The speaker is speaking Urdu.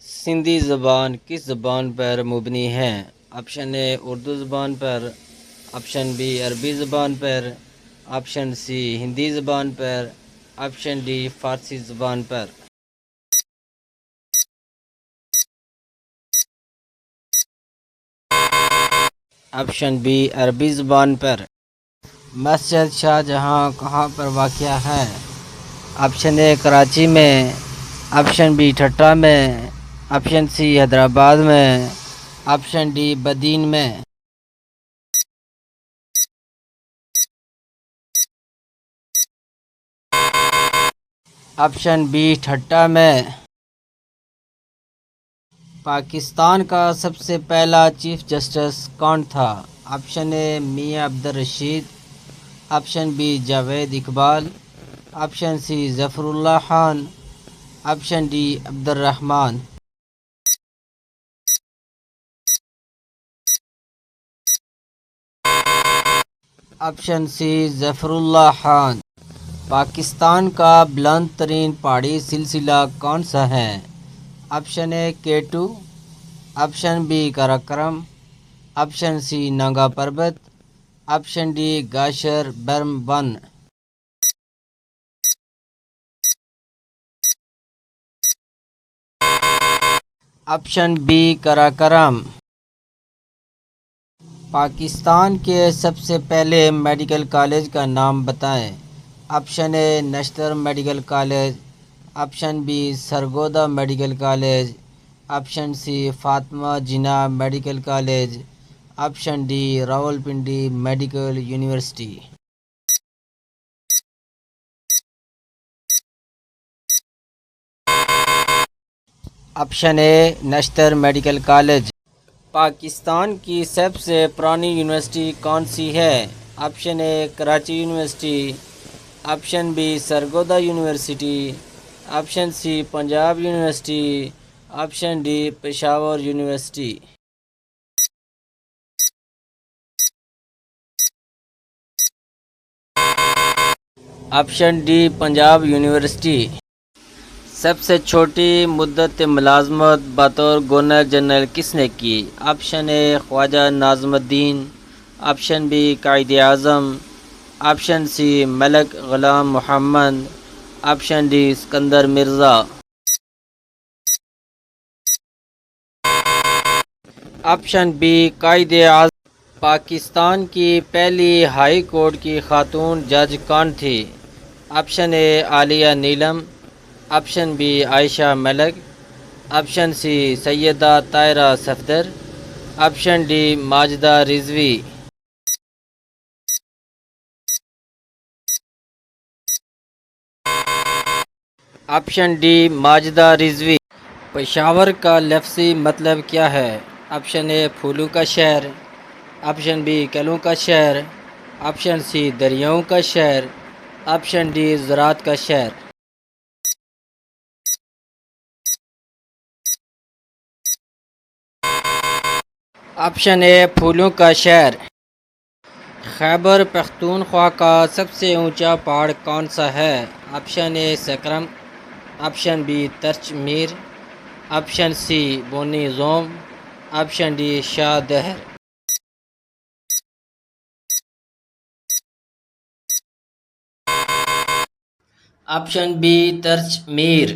سندھی زبان کس زبان پر مبنی ہے؟ آپشن اے اردو زبان پر، آپشن بی عربی زبان پر، آپشن سی ہندی زبان پر، آپشن ڈی فارسی زبان پر۔ آپشن بی عربی زبان پر۔ مسجد شاہ جہاں کہاں پر واقع ہے؟ آپشن اے کراچی میں، آپشن بی ٹھٹہ میں، آپشن سی حیدرآباد میں، آپشن ڈی بدین میں۔ آپشن بی ٹھٹہ میں۔ پاکستان کا سب سے پہلا چیف جسٹس کون تھا؟ Option A Mian Abdul Rashid, option B Javed Iqbal, option C Zafar Ullah Khan, option D Abdul Rahman. Option C Zafar Ullah Khan. Pakistan کا بلند ترین پہاڑی سلسلہ کون سا ہے؟ Option A K2، option B Karakoram, option C Nanga Parbat, option D گاشر برم 1۔ Option B Karakoram. پاکستان کے سب سے پہلے میڈیکل کالج کا نام بتائیں۔ Option A Nishtar medical college, option B Sargodha medical college, option C Fatima Jinnah medical college, option D Rawalpindi medical university. Option A Nishtar medical college. Pakistan کی سب سے پرانی یونیورسٹی کون سی ہے؟ Option A Karachi university, option B Sargodha university, option C Punjab university, option D Peshawar university. Option D Punjab university. سب سے چھوٹی مدت ملازمت بطور گورنر جنرل کس نے کی؟ آپشن اے خواجہ ناظم الدین، آپشن بی قائد اعظم، option C Malik Ghulam Muhammad, option D Iskander Mirza. Option B Quaid Azam. Pakistan کی پہلی ہائی کورٹ کی خاتون جج کون تھی؟ Option A Aliya Neelam, option B Ayesha Malik, option C Syeda Tahira Safdar, option D Majida Rizvi. Option D Majida Rizvi. Peshawar کا لفظی مطلب کیا ہے؟ آپشن اے پھولوں کا شہر، آپشن بی کلوں کا شہر، آپشن سی دریاؤں کا شہر، آپشن ڈی زراعت کا شہر۔ آپشن اے پھولوں کا شہر۔ خیبر پختونخوا کا سب سے اونچا پہاڑ کون سا ہے؟ Option A Sikaram, option B Tirich Mir, option C Buni Zom, option D Shah Dehar. Option B Tirich Mir.